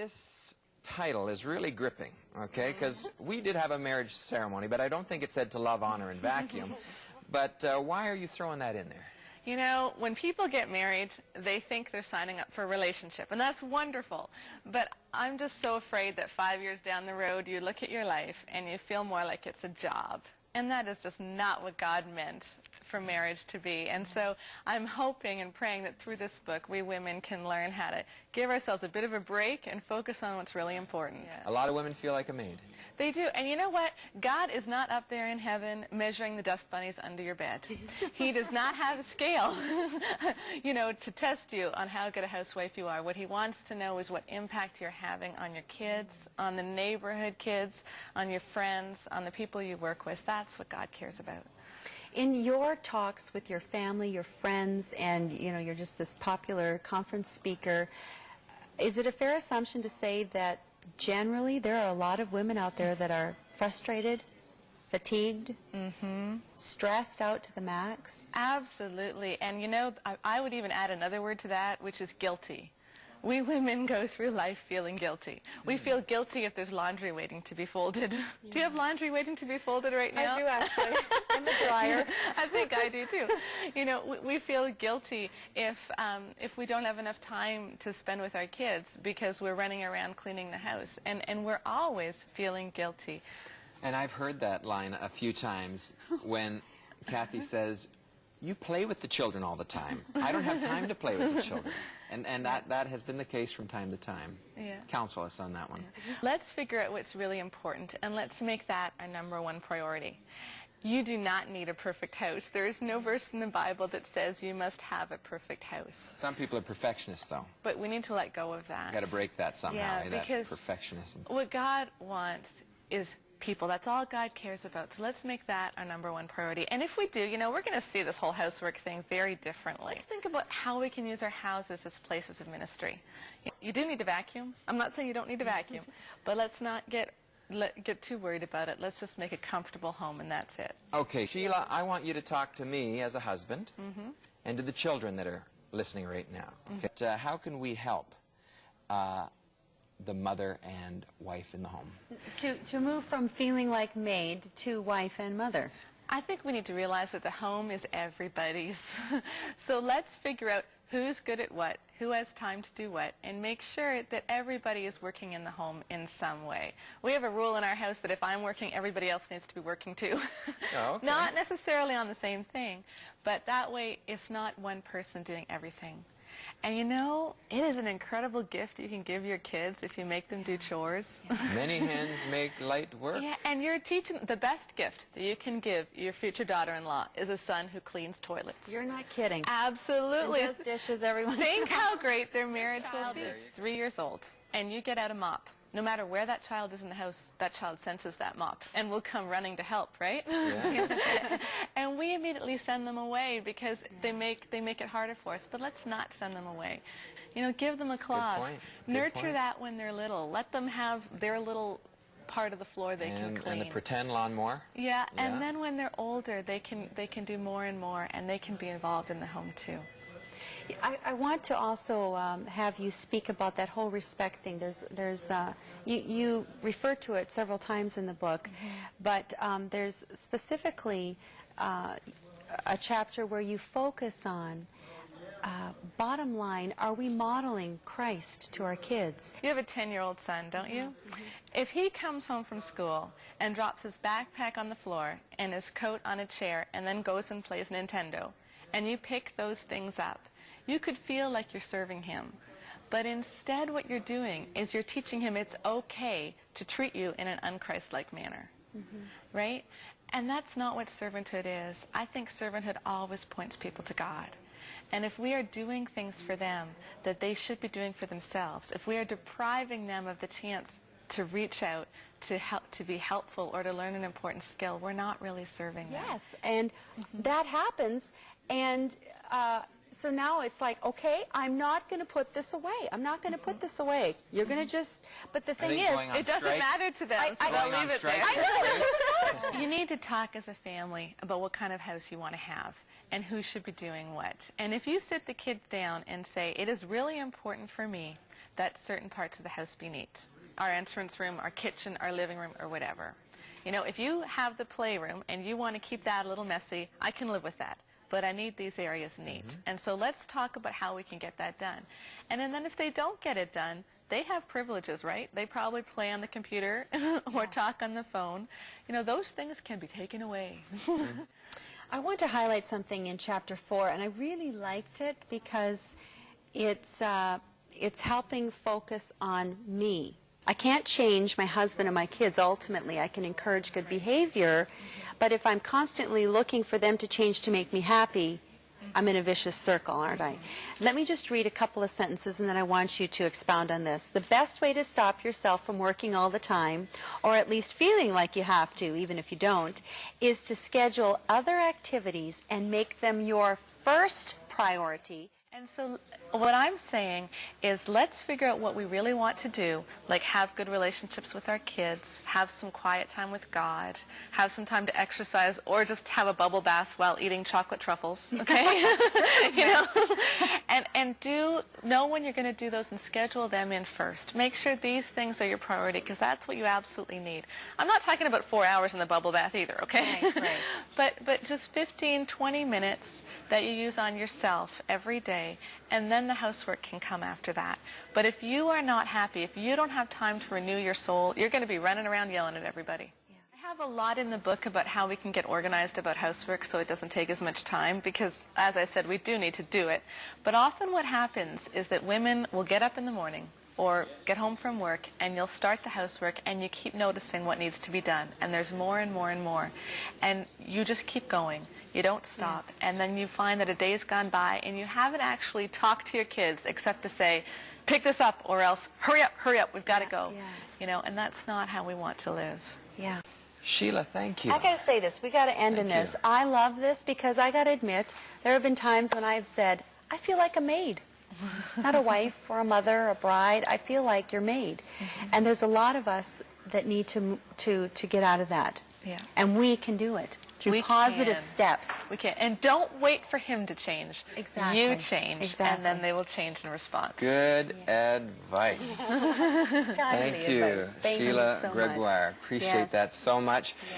this title is really gripping, okay? Because we did have a marriage ceremony, but I don't think it said to love, honor, and vacuum. But why are you throwing that in there? You know, when people get married, they think they're signing up for a relationship, and that's wonderful. But I'm just so afraid that 5 years down the road, you look at your life and you feel more like it's a job. And that is just not what God meant for marriage to be. And so I'm hoping and praying that through this book, we women can learn how to give ourselves a bit of a break and focus on what's really important. Yeah. A lot of women feel like a maid. They do. And you know what? God is not up there in heaven measuring the dust bunnies under your bed. He does not have a scale, you know, to test you on how good a housewife you are. What he wants to know is what impact you're having on your kids, on the neighborhood kids, on your friends, on the people you work with. That's what God cares about. In your talks with your family, your friends, and you know, you're just this popular conference speaker, is it a fair assumption to say that generally there are a lot of women out there that are frustrated, fatigued, stressed out to the max? Absolutely. And you know, I would even add another word to that, which is guilty. We women go through life feeling guilty. We feel guilty if there's laundry waiting to be folded. Do you have laundry waiting to be folded right now? I do, actually, in the dryer. I think I do too. You know, we feel guilty if we don't have enough time to spend with our kids because we're running around cleaning the house. And we're always feeling guilty. And I've heard that line a few times when Kathy says, you play with the children all the time. I don't have time to play with the children. And that has been the case from time to time. Yeah. Counsel us on that one. Let's figure out what's really important, and let's make that our #1 priority. You do not need a perfect house. There is no verse in the Bible that says you must have a perfect house. Some people are perfectionists, though. But we need to let go of that. Got to break that somehow, yeah, because that perfectionism. What God wants is people. That's all God cares about. So let's make that our #1 priority. And if we do, you know, we're going to see this whole housework thing very differently. Let's think about how we can use our houses as places of ministry. You do need to vacuum. I'm not saying you don't need to vacuum, but let's not get too worried about it. Let's just make a comfortable home, and that's it. Okay, Sheila, I want you to talk to me as a husband and to the children that are listening right now. Okay? How can we help the mother and wife in the home? To move from feeling like maid to wife and mother. I think we need to realize that the home is everybody's. So let's figure out who's good at what, who has time to do what, and make sure that everybody is working in the home in some way. We have a rule in our house that if I'm working, everybody else needs to be working too. Oh, okay. Not necessarily on the same thing, but that way it's not one person doing everything. And you know, it is an incredible gift you can give your kids if you make them do chores. Many hands make light work. Yeah, and you're teaching, the best gift that you can give your future daughter-in-law is a son who cleans toilets. You're not kidding. Absolutely. And does dishes every once in a while. Think how great their marriage will be. 3 years old, and you get out a mop. No matter where that child is in the house, that child senses that mop and will come running to help, right? Yeah. And we immediately send them away because they make it harder for us. But let's not send them away. You know, give them a cloth. Nurture that when they're little. Let them have their little part of the floor they can clean. And the pretend lawnmower. Yeah, and then when they're older, they can do more and more, and they can be involved in the home too. I want to also have you speak about that whole respect thing. You refer to it several times in the book, but there's specifically a chapter where you focus on bottom line, are we modeling Christ to our kids? You have a 10-year-old son, don't you? If he comes home from school and drops his backpack on the floor and his coat on a chair and then goes and plays Nintendo, and you pick those things up, you could feel like you're serving him. But instead what you're doing is you're teaching him it's okay to treat you in an un-Christ-like manner. Right? And that's not what servanthood is. I think servanthood always points people to God. And if we are doing things for them that they should be doing for themselves, if we are depriving them of the chance to reach out, to help, to be helpful, or to learn an important skill, we're not really serving them. Yes, and that happens, and so now it's like, okay, I'm not going to put this away. I'm not going to put this away. You're going to just, but the thing is, it doesn't matter to them, so they'll leave it there. I know, You need to talk as a family about what kind of house you want to have and who should be doing what. And if you sit the kids down and say, it is really important for me that certain parts of the house be neat. Our entrance room, our kitchen, our living room, or whatever. You know, if you have the playroom and you want to keep that a little messy, I can live with that. But I need these areas neat. And so let's talk about how we can get that done. And then if they don't get it done, they have privileges, right? They probably play on the computer or talk on the phone. You know, those things can be taken away. I want to highlight something in Chapter 4, and I really liked it because it's helping focus on me. I can't change my husband and my kids ultimately. I can encourage good behavior, but if I'm constantly looking for them to change to make me happy, I'm in a vicious circle, aren't I? Let me just read a couple of sentences and then I want you to expound on this. The best way to stop yourself from working all the time, or at least feeling like you have to, even if you don't, is to schedule other activities and make them your first priority. And so what I'm saying is let's figure out what we really want to do, like have good relationships with our kids, have some quiet time with God, have some time to exercise, or just have a bubble bath while eating chocolate truffles, okay? You know? And know when you're going to do those and schedule them in first. Make sure these things are your priority because that's what you absolutely need. I'm not talking about 4 hours in the bubble bath either, okay? Right. But just 15, 20 minutes that you use on yourself every day, and then the housework can come after that. But if you are not happy, if you don't have time to renew your soul, you're going to be running around yelling at everybody. I have a lot in the book about how we can get organized about housework so it doesn't take as much time because, as I said, we do need to do it. But often what happens is that women will get up in the morning or get home from work and you'll start the housework and you keep noticing what needs to be done. And there's more and more and more. And you just keep going. You don't stop. Yes. And then you find that a day's gone by and you haven't actually talked to your kids except to say, pick this up or else hurry up, we've got to go. Yeah. You know, and that's not how we want to live. Yeah. Sheila, thank you. I got to say this. We got to end in this. I love this because I got to admit there have been times when I've said, I feel like a maid. Not a wife or a mother, a bride. I feel like you're maid. And there's a lot of us that need to get out of that. Yeah. And we can do it through positive steps. We can. And don't wait for him to change. Exactly. You change. Exactly. And then they will change in response. Good advice. Thank you, Thank Sheila you so Gregoire. much. Appreciate that so much. Yeah.